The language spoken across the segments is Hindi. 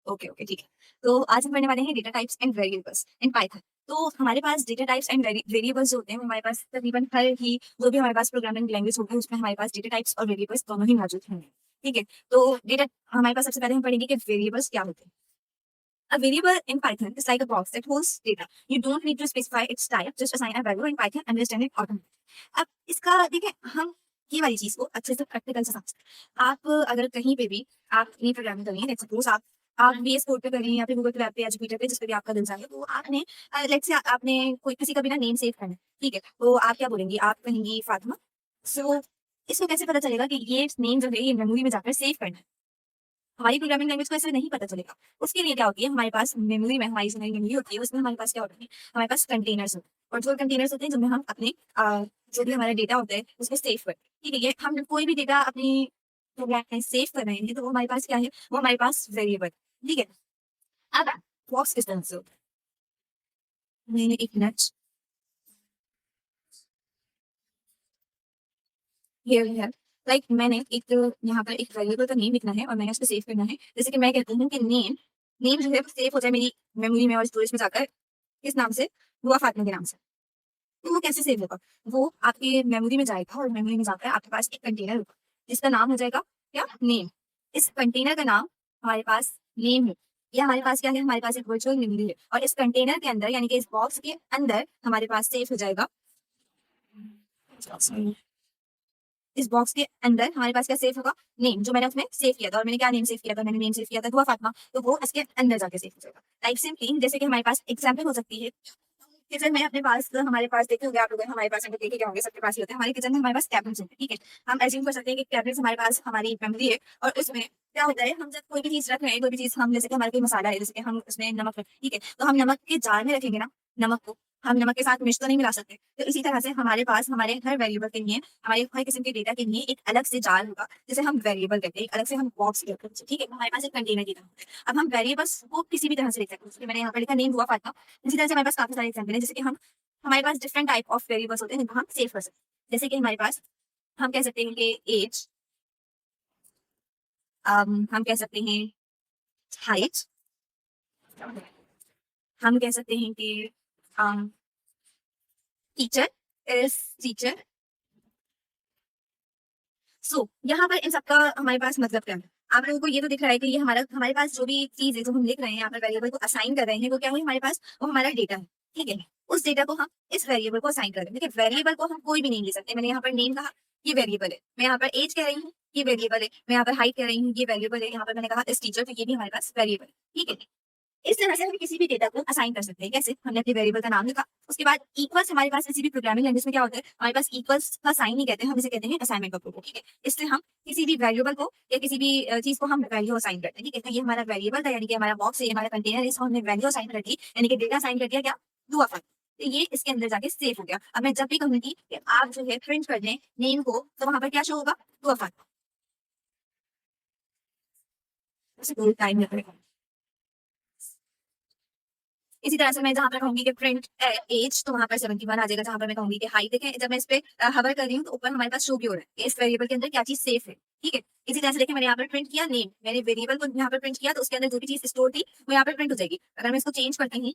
ओके, ओके, ठीक है। तो आज हम पढ़ने वाले हैं data types and variables in Python. तो हमारे पास डेटा टाइप्स एंड वेरिएबल्स जो होते हैं, वो हमारे पास तकरीबन हर ही जो भी हमारे पास प्रोग्रामिंग लैंग्वेज होती है, उसमें हमारे पास डेटा टाइप्स और वेरिएबल्स दोनों ही मौजूद होंगे। ठीक है? तो डेटा हमारे पास सबसे पहले हम पढ़ेंगे कि वेरिएबल्स क्या होते हैं। A variable in Python is like a box that holds data. You don't need to specify its type, just assign a value in Python, understand it automatically. अब इसका देखिए हम ये वाली चीज को अच्छे से प्रैक्टिकल से समझते हैं। आप अगर कहीं पे भी आप अपनी प्रोग्रामिंग कर रही हैं, लेट्स सपोज आप VS कोड पे कर रही हैं या फिर गूगल क्लैब पे या जुपिटर पे जिस पे भी आपका दिल चाहे, तो आपने लेट्स से आपने कोई किसी का भी ना नेम सेव करना है, ठीक है? तो आप क्या बोलेंगी? आप कहेंगी फातिमा। सो इसको कैसे पता चलेगा कि ये नेम जो है ये मेमोरी में जाकर सेव करना है? हमारी प्रोग्रामिंग लैंग्वेज को ऐसे नहीं पता चलेगा। उसके लिए क्या होती है, हमारे पास मेमोरी में हमारी जो मेमोरी होती है, उसमें हमारे पास क्या होता है, हमारे पास कंटेनर्स होते हैं और जो कंटेनर्स होते हैं जिनमें हम अपने जो भी हमारा डेटा होता है उसको सेव करते हैं। ठीक है? ये हम कोई भी डेटा अपनी प्रोग्राम में सेव कर रहे हैं तो वो हमारे पास क्या है, वो हमारे पास वेरिएबल। ठीक है? अब बॉक्स किस तरह से होता है, मैंने एक मिनट हियर है, लाइक मैंने एक यहाँ पर एक वेरिएबल का नेम लिखना है और मैंने उसको सेव करना है। जैसे कि मैं कहती हूँ कि नेम नेम जो है वो सेव हो जाए मेरी मेमोरी में और स्टोरेज में जाकर किस नाम से, हुआ फातिमा के नाम से। तो वो कैसे सेव होगा? वो आपके मेमोरी में जाएगा और मेमोरी में जाकर आपके पास एक कंटेनर होगा, जिसका नाम हो जाएगा क्या? नेम। इस कंटेनर का नाम हमारे पास नेम है। या हमारे पास क्या है? हमारे पास एक वर्चुअल मेमोरी है और इस कंटेनर के अंदर यानी कि इस बॉक्स के अंदर हमारे पास सेव हो जाएगा। इस बॉक्स के अंदर हमारे पास क्या सेव होगा? नेम, जो मैंने उसमें सेव किया था। और मैंने क्या नेम सेव किया था? मैंने नेम सेव किया था हुआ फातिमा, तो वो इसके अंदर जाके सेव हो जाएगा। लाइक सिंपली जैसे कि हमारे पास एग्जांपल हो सकती है, किचन में अपने पास हमारे पास देखे होंगे आप लोग, हमारे पास देखे क्या होंगे, सबके पास ही होते हैं। हमारे किचन में हमारे पास टैबलेट्स होते हैं, ठीक है? हम एज्यूम कर सकते हैं कि टैबलेट्स हमारे पास हमारी मेमोरी है और उसमें क्या होता है, हम जब कोई भी चीज रख रहे हैं, कोई भी चीज हम जैसे कि हमारा कोई मसाला है, जैसे कि हम उसमें नमक रख, ठीक है? तो हम नमक के जार में रखेंगे ना नमक को, हम नमक के साथ मिर्च तो नहीं मिला सकते। तो इसी तरह से हमारे पास हमारे हर वेरिएबल के लिए, हमारे हर किस्म के डेटा के लिए एक अलग से जार होगा, जिसे हम वेरिएबल कहते हैं। एक अलग से हम बॉक्स कहते हैं, ठीक है? हमारे पास एक कंटेनर डेटा होता है। अब हम वेरिएबल्स को किसी भी तरह से लिख सकते हैं। जैसे मैंने यहाँ पर लिखा नेम हुआ फातिमा। इसी तरह से हमारे पास काफी सारे एग्जाम्पल हैं, जैसे कि हम हमारे पास डिफरेंट टाइप ऑफ वेरिएबल्स होते हैं जिनको हम सेव कर सकते हैं। जैसे कि हमारे पास हम कह सकते हैं कि एज, हम कह सकते हैं हाइट, हम कह सकते हैं कि टीचर इज टीचर। सो यहाँ पर इन सबका हमारे पास मतलब क्या है? आप लोगों को ये तो दिख रहा है कि ये हमारा हमारे पास जो भी चीज है जो हम लिख रहे हैं यहाँ पर वेरिएबल को असाइन कर रहे हैं, वो क्या है हमारे पास, वो हमारा डेटा है। ठीक है? उस डेटा को हम इस वेरिएबल को असाइन कर रहे हैं। देखिए वेरिएबल को हम कोई भी नेम दे सकते हैं। मैंने यहाँ पर नेम कहा, ये वेरिएबल है। मैं यहाँ पर एज कह रही हूँ, ये वेरिएबल है। मैं यहाँ पर हाइट कह रही हूँ, ये वेरिएबल है। यहाँ पर मैंने कहा इस टीचर, तो ये भी हमारे पास वेरिएबल है। ठीक है? इस तरह से हम किसी भी डेटा को असाइन कर सकते हैं। कैसे? हमने अपने वेरिएबल का नाम लिखा, उसके बाद इक्वल्स हमारे पास किसी भी प्रोग्रामिंग लैंग्वेज में क्या होता है, हमारे पास इक्वल्स का साइन नहीं कहते हैं, हम इसे कहते हैं असाइनमेंट का प्रोग्राम। ठीक है? इससे हम किसी भी वेरिएबल को या किसी भी चीज को हम वैल्यू असाइन करते हैं। ठीक है? तो ये हमारा वेरिएबल था, यानी कि हमारा बॉक्स है, ये हमारा कंटेनर है, इसको हमने वैल्यू असाइन कर दी, यानी कि डेटा असाइन कर दिया क्या? Do offer. तो ये इसके अंदर जाके सेव हो गया। अब मैं जब भी कहूंगी कि आप जो है प्रिंट कर दें नेम को, तो वहां पर क्या शो होगा? Do offer. टाइम लगेगा। इसी तरह से मैं जहाँ पर कहूँगी कि प्रिंट एज, तो वहाँ पर 71 आ जाएगा। जहाँ पर मैं कहूँगी कि हाइट, देखें जब मैं इस पे हवर कर रही हूँ तो ऊपर हमारे पास शो भी हो रहा है कि इस वेरिएबल के अंदर क्या चीज सेफ है। ठीक है? इसी तरह से देखिए मैंने यहाँ पर प्रिंट किया नेम, मैंने वेरिएबल को यहाँ पर प्रिंट किया, तो उसके अंदर जो भी चीज स्टोर थी वो यहाँ पर प्रिंट हो जाएगी। अगर मैं इसको चेंज करती हूँ,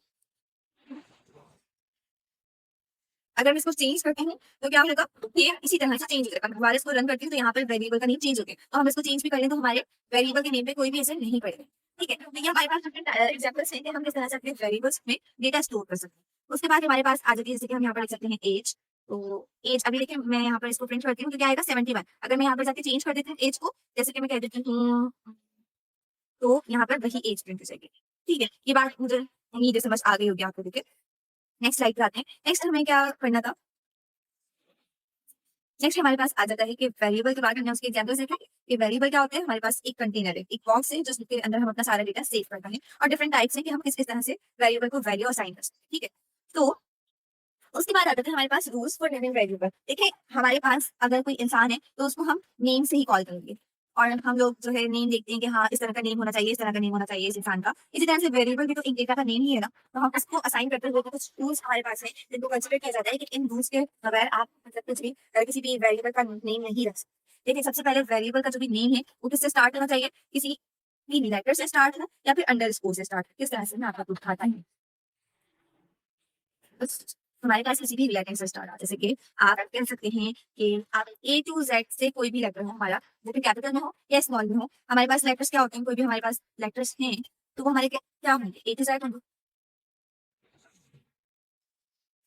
अगर मैं इसको चेंज करती हूँ तो क्या होगा, ये इसी तरह से चेंज हो जाएगा। दोबारा इसको रन करती हूँ तो यहाँ पर वेरिएबल का नेम चेंज हो गया। तो हम इसको चेंज भी कर लें तो हमारे वेरिएबल के नेम पे कोई भी असर नहीं पड़ेगा। ठीक है? तो ये हमारे पास डिफरेंट एग्जांपल्स हैं कि हम किस तरह से अपने वेरिएबल्स में डेटा स्टोर कर सकते हैं। उसके बाद हमारे पास आ जाती है, जैसे कि हम यहाँ पर लिख सकते हैं एज। तो एज अभी देखिए मैं यहाँ पर इसको प्रिंट करती हूँ तो क्या आएगा? 71। अगर मैं यहाँ पर जाके चेंज कर देती हूँ एज को, जैसे कि मैं कह देती हूँ, तो यहाँ पर वही एज प्रिंट हो जाएगी। ठीक है? ये बात मुझे उम्मीद है समझ आ गई होगी आपको। ठीक है? नेक्स्ट स्लाइड पे आते हैं। नेक्स्ट हमें क्या करना था, नेक्स्ट हमारे पास आ जाता है कि वेरिएबल के बारे में उसके एग्जांपल्स देखें कि वेरिएबल क्या होता है। हमारे पास एक कंटेनर है, एक बॉक्स है जिसके अंदर हम अपना सारा डेटा सेव करते हैं और डिफरेंट टाइप्स हैं कि हम किस किस तरह से वेरिएबल को वैल्यू असाइन कर सकते हैं। ठीक है? तो उसके बाद आता है हमारे पास रूल्स फॉर नेमिंग वेरिएबल। देखिए हमारे पास अगर कोई इंसान है तो उसको हम नेम से ही कॉल करेंगे और हम लोग जो है नेम देखते हैं कि हाँ इस तरह का नेम होना चाहिए, इस तरह का नेम होना चाहिए इस इंसान का। इसी तरह से वेरिएबल भी तो एक डेटा का नेम ही है ना, तो हम उसको असाइन करते हुए कुछ रूल्स हमारे पास है जिनको कंसिडर किया जाता है कि इन रूल्स के बगैर आप मतलब कुछ भी किसी भी वेरिएबल का नेम नहीं रख सकते। देखिए सबसे पहले वेरिएबल का जो भी नेम है वो किससे स्टार्ट होना चाहिए, किसी भी लेटर से स्टार्ट हो या फिर अंडरस्कोर से स्टार्ट, किस तरह से मैं आपका प्रूफ दिखाता हूँ। बस हमारे पास किसी भी लेटर से स्टार्ट हो, जैसे कि आप कह सकते हैं कि आप ए टू जेड से कोई भी लेटर हो हमारा, वो भी कैपिटल में हो या स्मॉल में हो। हमारे पास लेटर्स क्या होते हैं, कोई भी हमारे पास लेटर्स हैं तो वो हमारे क्या क्या होंगे, ए टू जेड होंगे।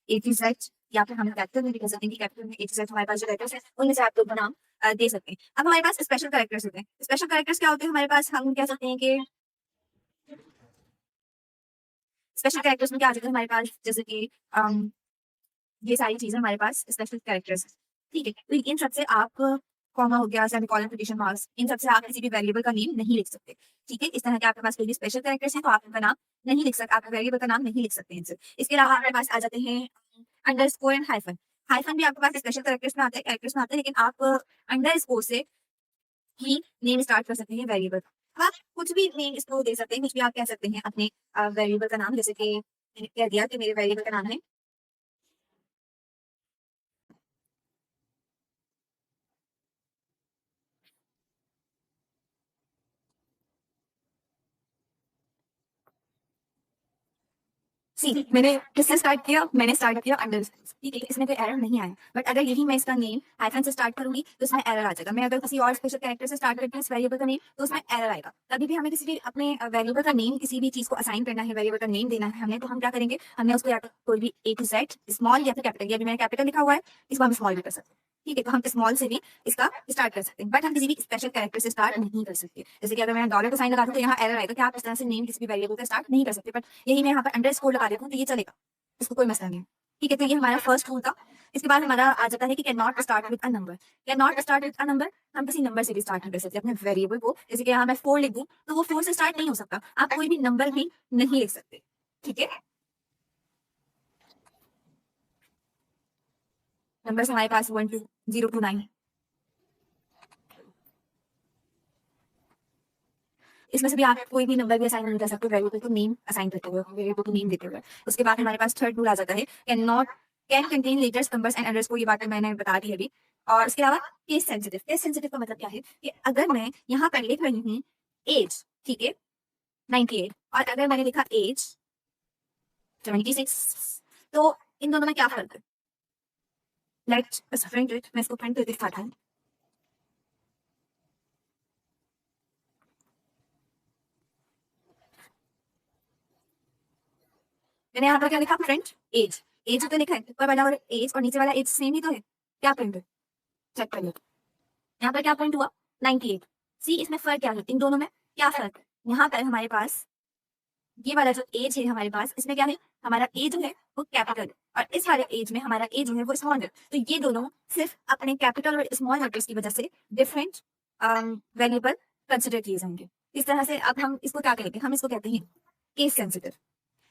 ए टू जेड या फिर हम कैपिटल में भी कह सकते हैं कि कैपिटल में ए टू जेड हमारे पास जो लेटर्स हैं उनमें से आप लोग नाम दे सकते हैं। अब हमारे पास स्पेशल कैरेक्टर्स होते हैं। स्पेशल कैरेक्टर्स क्या होते हैं हमारे पास, हम कह सकते हैं कि स्पेशल कैरेक्टर्स में क्या आ जाता है हमारे पास, जैसे कि ये सारी चीजें हमारे पास स्पेशल कैरेक्टर्स हैं। ठीक है, तो इन सबसे आप कॉमा हो गया, सेमीकोलन, कोटेशन मार्क्स, इन सबसे आप किसी भी वेरिएबल का नेम नहीं लिख सकते। ठीक है, इस तरह के आपके पास कोई भी स्पेशल कैरेक्टर्स हैं तो आप उनका नाम नहीं लिख सकते, आप वेरिएबल का नाम नहीं लिख सकते इनसे। इसके अलावा आपके पास आ जाते हैं अंडरस्कोर एंड हाइफन। हाइफन भी आपके पास स्पेशल कैरेक्टर्स में आता है, कैरेक्टर्स में आता है, लेकिन आप अंडरस्कोर से ही नेम स्टार्ट कर सकते हैं वेरिएबल का। आप कुछ भी नेम इसको दे सकते हैं, कुछ भी आप कह सकते हैं अपने वेरिएबल का नाम, जैसे कि मैंने कह दिया कि मेरे वेरिएबल का नाम है सी। मैंने किससे स्टार्ट किया, मैंने स्टार्ट किया अंडर। ठीक है, इसमें कोई एरर नहीं आया, बट अगर यही मैं इसका नेम हाइफन से स्टार्ट करूंगी तो इसमें एरर आ जाएगा। मैं अगर किसी और स्पेशल कैरेक्टर से स्टार्ट करती हूँ इस वेरिएबल का नेम तो उसमें एरर आएगा। कभी भी हमें किसी भी अपने वेरिएबल का नेम, किसी भी चीज को असाइन करना है, वेरिएबल का नेम देना है हमें, तो हम क्या करेंगे, हमने उसको या तो कोई भी ए टू जेड स्मॉल या फिर कैपिटल, या भी मैंने कैपिटल लिखा हुआ है इसको हम स्मॉल भी कर सकते हैं। ठीक है, तो हम स्मॉल से भी इसका स्टार्ट कर सकते हैं, बट हम किसी भी स्पेशल कैरेक्टर से स्टार्ट नहीं कर सकते। जैसे कि अगर मैं डॉलर का साइन लगा दूं तो यहाँ एरर आएगा कि आप इस तरह से नेम किसी भी वेरिएबल का स्टार्ट नहीं कर सकते, बट यही मैं यहाँ पर अंडरस्कोर लगा देता हूँ तो ये चलेगा, इसको कोई मसला नहीं है। ठीक है, तो ये हमारा फर्स्ट रूल था। इसके बाद हमारा आ जाता है कि can not start with a number. Can not start with a number, हम किसी नंबर से भी स्टार्ट नहीं कर सकते अपने वेरिएबल को। जैसे कि यहाँ मैं 4 लिख दूं तो वो 4 से स्टार्ट नहीं हो सकता, आप कोई भी नंबर भी नहीं लिख सकते। ठीक है, नंबर हमारे पास 1 2 0 2 9, इसमें से भी आप कोई भी नंबर भी असाइन नहीं कर सकते वेरिएबल को नेम असाइन करते हुए, वेरिएबल को नेम देते हुए। उसके बाद हमारे पास थर्ड रूल आ जाता है, can not, can contain letters, numbers and underscore, ये बात तो मैंने बता दी अभी। और उसके अलावा केस सेंसिटिव। केस सेंसिटिव का मतलब क्या है कि अगर मैं यहाँ पर लिख रही हूँ एज, ठीक है, 98, और अगर मैंने लिखा एज 76, तो इन दोनों में क्या फर्क है, लेट्स प्रिंट इट, मैं इसको प्रिंट करके दिखाता हूँ। मैंने यहाँ पर क्या लिखा, प्रिंट एज। एज तो लिखा है, ऊपर वाला और एज और नीचे वाला एज सेम ही तो है, क्या प्रिंट है, चेक कर लो। यहाँ पर क्या पॉइंट हुआ, 98। सी, इसमें फर्क क्या है, इन दोनों में क्या फर्क है। यहाँ पर हमारे पास ये वाला जो एज है हमारे पास, इसमें क्या है, हमारा ए जो है वो कैपिटल, और इस वाले एज में हमारा ए जो है वो स्मॉल है। तो ये दोनों सिर्फ अपने कैपिटल और स्मॉल लेटर्स की वजह से डिफरेंट वेरिएबल कंसिडर किए जाएंगे। इस तरह से अब हम इसको क्या कहते हैं, हम इसको कहते हैं केस सेंसिटिव।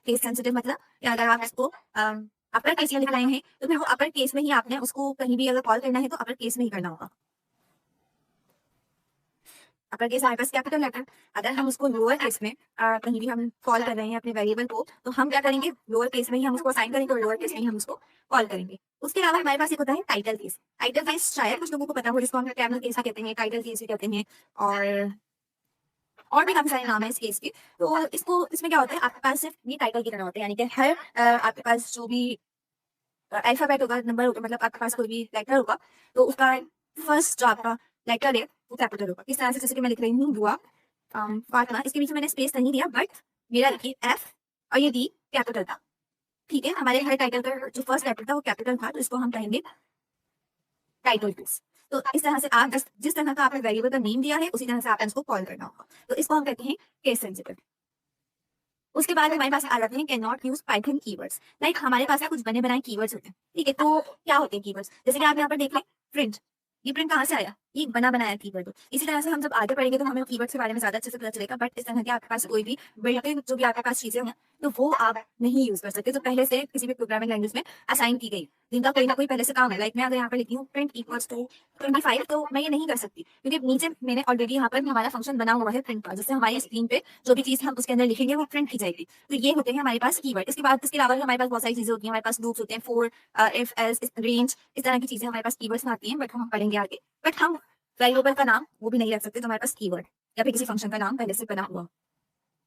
केस सेंसिटिव मतलब कि अगर आप इसको अपर केस में लिख रहे हैं तो फिर वो अपर केस में ही आपने उसको कहीं भी अगर कॉल करना है तो अपर केस में ही करना होगा। अपर केस हमारे पास कैपिटल लेटर, अगर हम उसको लोअर केस में कहीं भी हम कॉल कर रहे हैं अपने वेरिएबल को, तो हम क्या करेंगे, लोअर केस में ही हम उसको असाइन करेंगे और लोअर केस में ही हम उसको कॉल करेंगे। उसके अलावा हमारे पास एक होता है टाइटल केस। टाइटल केस शायद कुछ लोगों को पता हो, जिसको हम कैमल केस कहते हैं, टाइटल केस भी कहते हैं, और भी काफी सारे नाम है इस केस के। तो इसको, इसमें क्या होता है, आपके पास सिर्फ ये टाइटल की तरह होते हैं, यानी कि हर आपके पास जो भी अल्फाबेट होगा, नंबर होगा, मतलब आपके पास कोई भी लेटर होगा तो उसका फर्स्ट जो आपका लेटर है वो कैपिटल होगा। इस तरह से, जैसे कि मैं लिख रही हूँ दुआ फातिमा, इसके बीच में मैंने स्पेस नहीं दिया, बट मेरा देखिए एफ और ये डी कैपिटल था। ठीक है, हमारे हर टाइटल का जो फर्स्ट लेटर था वो कैपिटल था, तो इसको हम कहेंगे टाइटल केस। तो इस तरह से आप जिस तरह का आपने वेरिएबल का नेम दिया है उसी तरह से आपने इसको कॉल करना होगा, तो इसको हम कहते हैं केस सेंसिटिव। उसके बाद हमारे पास आ जाते हैं can not use Python keywords. Like हमारे पास ना कुछ बने बनाए कीवर्ड्स होते हैं, ठीक है, तो क्या होते हैं कीवर्ड्स, जैसे कि आप यहाँ पर देख लें प्रिंट, ये प्रिंट कहाँ से आया, ये एक बना बनाया कीवर्ड। इसी तरह से हम जब आगे पढ़ेंगे तो हमें कीवर्ड्स के बारे में ज्यादा अच्छे से पता चलेगा, बट इस तरह के आपके पास कोई भी बिल्ट इन जो भी आपके पास चीजें हैं तो वो आप नहीं यूज कर सकते, जो पहले से किसी भी प्रोग्रामिंग लैंग्वेज में असाइन की गई, जिनका कोई ना कोई पहले से काम है। लाइक मैं अगर यहाँ पर लिखती हूँ प्रिंट इक्वल्स टू 25, तो मैं ये नहीं कर सकती क्योंकि नीचे मैंने ऑलरेडी यहाँ पर हमारा फंक्शन बना हुआ है प्रिंट का, जिससे हमारी स्क्रीन पे जो भी चीज हम उसके अंदर लिखेंगे वो प्रिंट की जाएगी। तो ये होते हैं हमारे पास कीवर्ड। इसके बाद, इसके अलावा भी हमारे पास बहुत सारी चीजें होती हैं, हमारे पास लूप्स होते हैं, फॉर, इफ, एल्स, रेंज, इस तरह की चीजें हमारे पास कीवर्ड्स में आती हैं, बट हम पढ़ेंगे आगे। बट हम वेरिएबल का नाम वो भी नहीं रख सकते, तो हमारे पास कीवर्ड। या फिर किसी फंक्शन का नाम पहले से बना हुआ।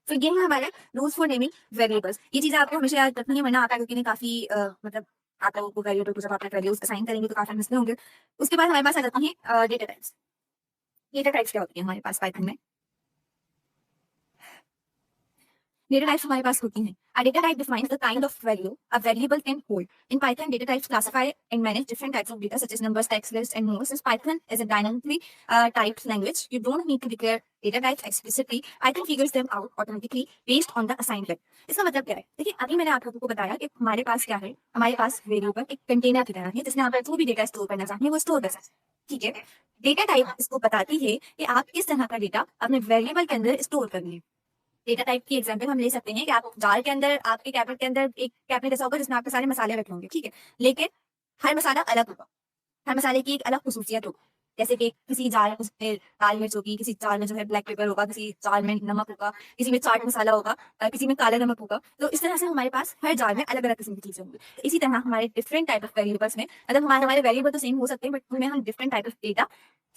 तो ये है हमारे रूल्स फॉर नेमिंग वेरिएबल्स। ये चीजें आपको हमेशा याद रखनी है, वरना आपका क्योंकि काफी मतलब आप लोगों को वेरिएबल को जब आप वैल्यूज असाइन करेंगे तो काफी मसले होंगे। उसके बाद हमारे पास आ जाती है डेटा टाइप्स। डेटा टाइप्स क्या होती है हमारे पास पाइथन में? Data types हमारे पास होती हैं. A data type defines the kind of value a variable can hold. In Python, data types classify and manage different types of data, such as numbers, text, lists, and more. Since Python is a dynamically typed language, you don't need to declare data types explicitly. Python figures them out automatically based on the assigned value. इसका मतलब क्या है? देखिए, अभी मैंने आप लोगों को बताया कि हमारे पास क्या है. हमारे पास वेरिएबल एक कंटेनर की तरह है, जिसमें आप जो भी डेटा स्टोर करना चाहते हैं वो स्टोर कर सकते हैं. ठीक है. डेटा टाइप इसको बताती है कि आप किस तरह का डेटा अपने वेरिएबल के अंदर स्टोर करेंगे. डेटा टाइप की एग्जांपल हम ले सकते हैं कि आप जार के अंदर, आपके कैबिनेट के अंदर एक कैबिनेट ऐसा होगा जिसमें आपके सारे मसाले रखे होंगे, ठीक है, लेकिन हर मसाला अलग होगा, हर मसाले की एक अलग खुसूसियत होगी। जैसे कि किसी जार में उसमें लाल मिर्च होगी, किसी जार में जो है ब्लैक पेपर होगा, किसी जार में नमक होगा, किसी में चाट मसाला होगा, किसी में काला नमक होगा। तो इस तरह से हमारे पास हर जार में अलग अलग किस्म की चीजें होंगी। तो इसी तरह हमारे डिफरेंट टाइप ऑफ वेरिएबल्स में, मतलब हमारे हमारे वेरिएबल तो सेम हो सकते हैं, बट उनमें हम different type of data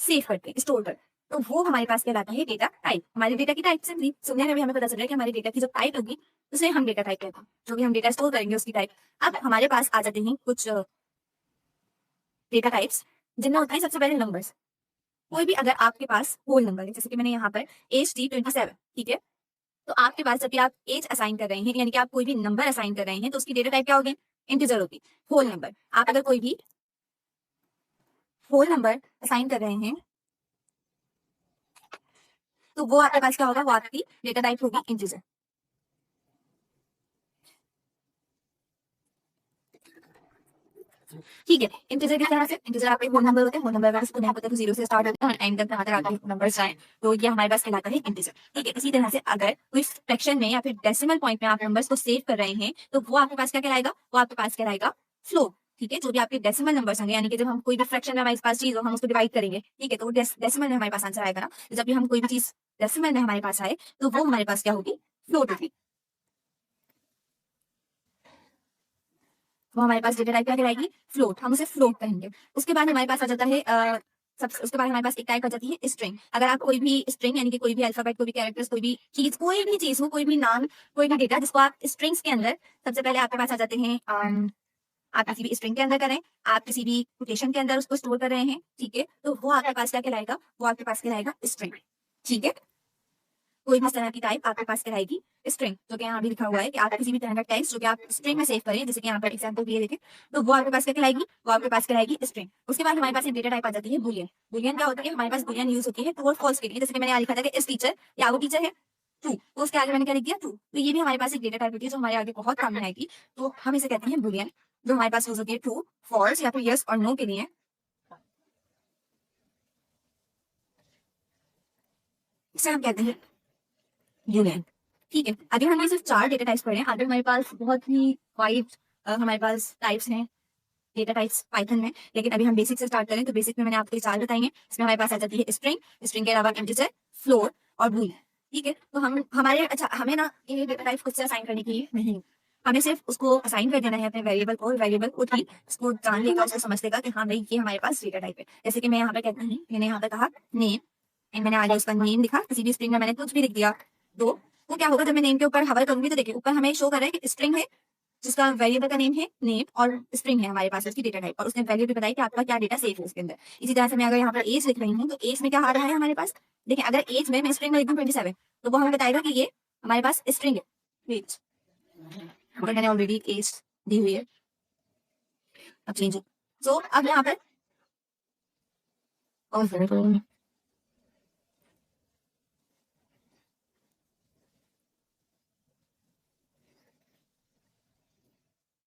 save करते हैं, स्टोर करते हैं। तो वो हमारे पास कहलाता है डेटा टाइप। हमारे डेटा की टाइप सिंपली सुनने में भी हमें पता चल रहा है कि हमारे डेटा की जो टाइप होगी उसे हम डेटा टाइप कहते हैं, जो भी हम डेटा स्टोर करेंगे उसकी टाइप। अब हमारे पास आ जाते हैं कुछ डेटा टाइप्स जिनमें होती है सबसे पहले नंबर्स। कोई भी अगर आपके पास होल नंबर है, जैसे कि मैंने यहाँ पर HD27, ठीक है, तो आपके पास जब भी आप एज असाइन कर रहे हैं, यानी कि आप कोई भी नंबर असाइन कर रहे हैं, तो उसकी डेटा टाइप क्या होगी? इंटीजर होगी, होल नंबर। आप अगर कोई भी होल नंबर असाइन कर रहे हैं तो वो आपके पास क्या होगा? वो आपकी डेटा टाइप होगी इंटीजर। ठीक है, इंटीजर की तरह से इंटीजर आपके होल नंबर होते हैं, होल नंबर अगर उसको नहीं पता तो जीरो से स्टार्ट होता है और एंड तक जहाँ तक आपके नंबर्स आए तो ये हमारे पास कहलाता है इंटीजर। ठीक है, इसी तरह से अगर कोई फ्रैक्शन में या फिर डेसिमल पॉइंट में आप नंबर्स को सेव कर रहे हैं तो वो आपके पास क्या कहलाएगा? वो आपके पास कहलाएगा फ्लोट। ठीक है, जो भी आपके डेसिमल नंबर्स होंगे, यानी कि जब हम कोई भी फ्रैक्शन में हमारे पास चीज हो हम उसको डिवाइड करेंगे, ठीक है, तो वो डेसिमल में हमारे पास आंसर आएगा ना। तो जब भी हम कोई भी चीज डेसिमल में हमारे पास आए तो वो हमारे पास क्या होगी? फ्लोट होगी। वो हमारे पास डेटा टाइप क्या कहलाएगी? फ्लोट। हम उसे फ्लोट कहेंगे। उसके बाद हमारे पास आ जाता है उसके बाद हमारे पास एक टाइप आ जाती है स्ट्रिंग। अगर आप कोई भी स्ट्रिंग, यानी कि कोई भी अल्फाबेट, कोई भी कैरेक्टर्स, कोई भी चीज हो, कोई भी नाम, कोई भी डेटा जिसको आप स्ट्रिंग्स के अंदर, सबसे पहले आपके पास आ जाते हैं आप किसी भी स्ट्रिंग के अंदर करें, आप किसी भी कोटेशन के अंदर उसको स्टोर कर रहे हैं, ठीक है, तो वो आपके पास क्या कहलाएगा? वो आपके पास कहलाएगा स्ट्रिंग। ठीक है, कोई भी इस तरह की टाइप आपके पास कहलाएगी स्ट्रिंग, जो कि यहाँ भी लिखा हुआ है कि आप किसी भी तरह का टेक्स्ट जो कि आप स्ट्रिंग में सेव करें, जैसे कि यहाँ पर एग्जांपल दिए देखें, तो वो आपके पास क्या कहलाएगी? वो आपके पास कहलाएगी स्ट्रिंग। उसके बाद हमारे पास एक डेटा टाइप आ जाती है बुलियन। बुलियन क्या होती है? हमारे पास बुलियन यूज होती है ट्रू और फॉल्स के लिए, जैसे कि मैंने यहाँ लिखा था कि इस टीचर या वो टीचर है ट्रू, तो उसके आगे मैंने क्या लिख दिया? ट्रू। तो ये भी हमारे पास एक डेटा टाइप होती है जो हमारे आगे बहुत काम में आएगी, तो हम इसे कहते हैं बुलियन, जो हमारे पास यूज होती है ट्रू, फॉल्स या फिर यस और नो के लिए। इसे हम कहते हैं यूनियन। ठीक है, अभी हमने सिर्फ 4 डेटा टाइप्स पढ़े हैं, आगे हमारे पास बहुत ही वाइड हमारे पास टाइप्स हैं डेटा टाइप्स पाइथन में, लेकिन अभी हम बेसिक से स्टार्ट करें तो बेसिक में मैंने आपको 4 बताई हैं। इसमें हमारे पास आ जाती है स्ट्रिंग, स्ट्रिंग के अलावा इंटीजर, फ्लोट और बूलियन। ठीक है, तो हम हमारे अच्छा हमें ना ये डेटा टाइप खुद से असाइन करने की नहीं, हमें सिर्फ उसको असाइन कर देना है अपने वेरिएबल को, वेरिएबल खुद ही उसको जान लेगा, उसको समझ लेगा कि हाँ भाई ये हमारे पास डेटा टाइप है। जैसे कि मैं यहाँ पे कहती हूँ, मैंने यहाँ पे कहा नेम, एंड मैंने आगे उसका नेम लिखा, किसी भी स्ट्रिंग में मैंने कुछ भी लिख दिया, तो वो क्या होगा? जब मैं नेम के ऊपर हवर करूंगी तो देखिए ऊपर हमें शो कर रहा है कि स्ट्रिंग है जिसका वेरिएबल का नेम है नेम और स्ट्रिंग है हमारे पास उसकी डेटा टाइप, और उसने वैल्यू भी बताई कि आपका क्या डेटा सेव है उसके अंदर। इसी तरह से मैं अगर यहाँ पर एज लिख रही हूँ तो एज में क्या आ रहा है हमारे पास? देखिए अगर एज में मैं स्ट्रिंग में लिख दूँ 27, तो वो हमें बताएगा कि ये हमारे पास स्ट्रिंग है एज, अगर मैंने ऑलरेडी एज दी हुई है। अब चेंज, सो अब यहाँ पर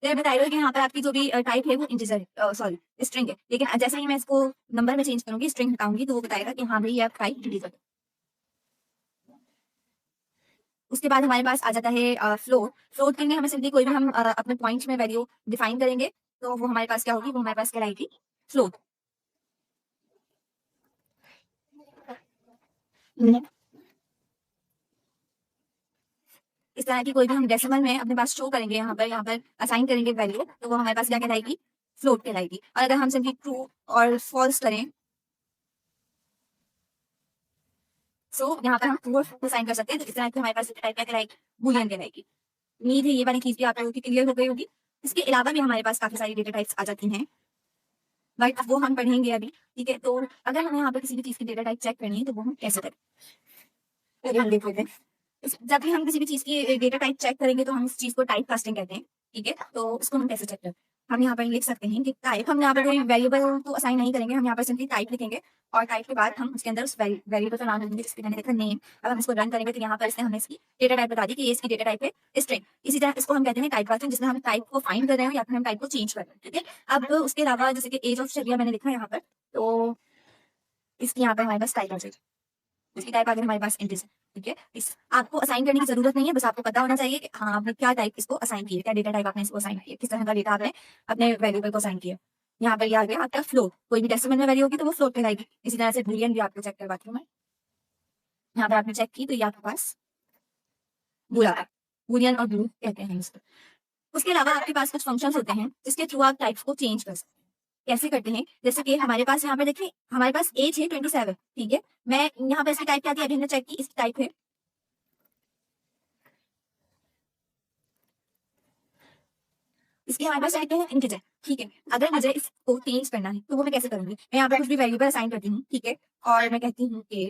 तो ये बताएगा कि यहाँ पर आपकी जो भी टाइप है वो इंटीजर है, सॉरी स्ट्रिंग है, लेकिन जैसे ही मैं इसको नंबर में चेंज करूंगी, स्ट्रिंग हटाऊंगी, तो वो बताएगा कि हाँ भाई ये आप टाइप इंटीजर है। उसके बाद हमारे पास आ जाता है फ्लोट। फ्लोट के लिए हमें सिंपली कोई भी हम अपने पॉइंट्स में वैल्यू डिफाइन करेंगे, तो वो हमारे पास क्या होगी? वो हमारे पास कहलाएगी फ्लोट। इस तरह की कोई भी हम डेसिमल में अपने पास शो करेंगे, यहाँ पर असाइन करेंगे वैल्यू, तो वो हमारे पास क्या कहलाएगी? फ्लोट कहलाएगी। और अगर हम सिंपली ट्रू और फॉल्स करें, सो यहाँ पर हम ट्रू और फॉल्स असाइन कर सकते हैं, तो इस तरह की हमारे पास डेटा टाइप क्या कहलाएगी, बूलियन कहलाएगी। उम्मीद है ये वाली चीज भी आप लोगों की क्लियर हो गई होगी। इसके अलावा भी हमारे पास काफी सारी डेटा टाइप्स आ जाती हैं, बट वो हम पढ़ेंगे अभी। ठीक है, तो अगर हमें यहाँ पर किसी भी चीज की डेटा टाइप चेक करनी है तो वो हम कैसे करें, चलिए हम देख लेते हैं। जब भी हम किसी भी चीज की डेटा टाइप चेक करेंगे तो हम इस चीज को टाइप कास्टिंग कहते हैं। ठीक है, तो इसको हम कैसे चेक करें, हम यहाँ पर लिख सकते हैं कि टाइप, हम यहाँ पर कोई वेरिएबल तो असाइन नहीं करेंगे, हम यहाँ पर सिंपली टाइप लिखेंगे और टाइप के बाद हम उसके अंदर उस वेरिएबल का नाम लिखेंगे, जिसके मैंने देखा नेम। अब हम इसको रन करेंगे तो यहाँ पर इसने हमें इसकी डेटा टाइप बता दी कि ये इसकी डेटा टाइप है स्ट्रिंग। इसी तरह इसको हम कहते हैं टाइप कास्टिंग, जिसमें हम टाइप को फाइंड कर रहे हैं या फिर हम टाइप को चेंज कर रहे हैं। ठीक है, अब उसके अलावा जैसे कि एज ऑफ शरिया मैंने लिखा है यहाँ पर, तो इसकी यहाँ पर हमारे पास टाइप आ जाएगी, इसकी टाइप आ गई हमारे पास इंटीजर। ठीक है, इस आपको असाइन करने की जरूरत नहीं है, बस आपको पता होना चाहिए कि हाँ आपने क्या टाइप इसको असाइन किया, क्या डेटा टाइप आपने इसको असाइन किया, किस तरह का डेटा आपने अपने वेरिएबल को असाइन किया। यहाँ पर ये आ गया आपका फ्लोट, कोई भी डेसिमल में वैल्यू होगी तो वो फ्लोट कहलाएगी। इसी तरह से बूलियन भी आपको चेक करवाती हूँ मैं, यहाँ पर आपने चेक की तो ये आपके पास बुला है, बूलियन और ब्लू कहते हैं इसको। उसके अलावा आपके पास कुछ फंक्शंस होते हैं जिसके थ्रू आप टाइप्स को चेंज कर सकते हैं। कैसे करते हैं, जैसे कि हमारे पास यहाँ पे देखिए हमारे पास एज है 27। ठीक है, मैं यहाँ पे इसकी टाइप क्या थी, अभी हमने चेक की, इसकी टाइप है, इसके हमारे पास टाइप है इंटीजर। ठीक है, अगर मुझे इसको चेंज करना है तो वो मैं कैसे करूंगी, मैं यहाँ पे कुछ भी वेरिएबल असाइन करती हूँ। ठीक है, और मैं कहती हूँ कि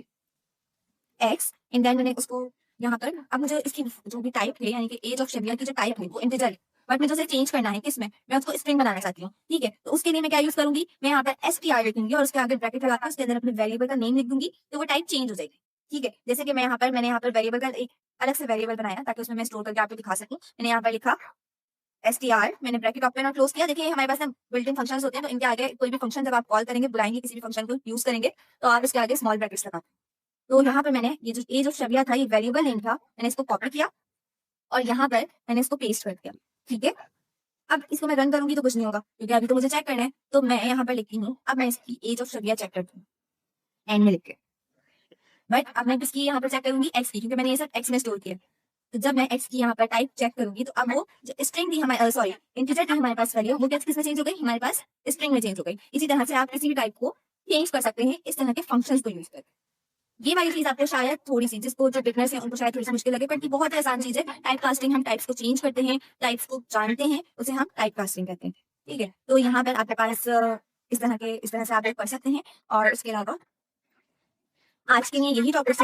एक्स, एंड देन मैंने उसको यहाँ पर, अब मुझे इसकी जो भी टाइप है यानी कि एज ऑफ शबिया की जो टाइप है वो इंटीजर है, बट मुझे उसे चेंज करना है किसमें, मैं उसको स्ट्रिंग बनाना चाहती हूँ। ठीक है, तो उसके लिए मैं क्या यूज करूंगी, मैं यहाँ पर str लिखूंगी और उसके आगे ब्रैकेट लगाकर उसके अंदर अपने वेरिएबल का नेम लिख दूंगी, तो वो टाइप चेंज हो जाएगी। ठीक है, जैसे कि मैंने यहाँ पर वेरिएबल का एक अलग से वेरिएबल बनाया ताकि उसमें मैं स्टोर करके आपको दिखा सकूं। मैंने यहाँ पर लिखा str, मैंने ब्रैकेट ओपन और क्लोज किया। देखिए हमारे पास बिल्ट इन फंक्शंस होते हैं, तो इनके आगे कोई भी फंक्शन जब आप कॉल करेंगे, बुलाएंगे, किसी भी फंक्शन को यूज करेंगे, तो आप इसके आगे स्मॉल ब्रैकेट्स लगाते हैं। तो यहाँ पर मैंने ये जो शबिया था, ये वेरिएबल नेम था, मैंने इसको कॉपी किया और यहाँ पर मैंने इसको पेस्ट कर दिया। ठीक है, अब इसको मैं रन करूंगी तो कुछ नहीं होगा क्योंकि अभी तो मुझे चेक करना है, तो मैं यहाँ पर लिखती हूँ, अब मैं इसकी एज ऑफ शबिया चेक करती हूँ एंड में लिख के, बट अब मैं किसकी यहाँ पर चेक करूंगी, एक्स की, क्योंकि मैंने ये सब एक्स में स्टोर किया। तो जब मैं एक्स की यहाँ पर टाइप चेक करूंगी तो अब वो जो स्ट्रिंग थी हमारे, सॉरी इंटीजर थी हमारे पास वैल्यू, वो किस में चेंज हो गई, हमारे पास स्ट्रिंग में चेंज हो गई। इसी तरह से आप किसी भी टाइप को चेंज कर सकते हैं इस तरह के फंक्शंस को यूज करके। ये वाली चीज आपको शायद थोड़ी सी, जिसको जो बिगनर्स हैं उनको शायद थोड़ी सी मुश्किल लगे, बट ये बहुत ही आसान चीज है। टाइप कास्टिंग, हम टाइप्स को चेंज करते हैं, टाइप्स को जानते हैं, उसे हम टाइप कास्टिंग कहते हैं। ठीक है, तो यहाँ पर आपके पास इस तरह से आप लोग पढ़ सकते हैं। और इसके अलावा आज के लिए यही टॉपिक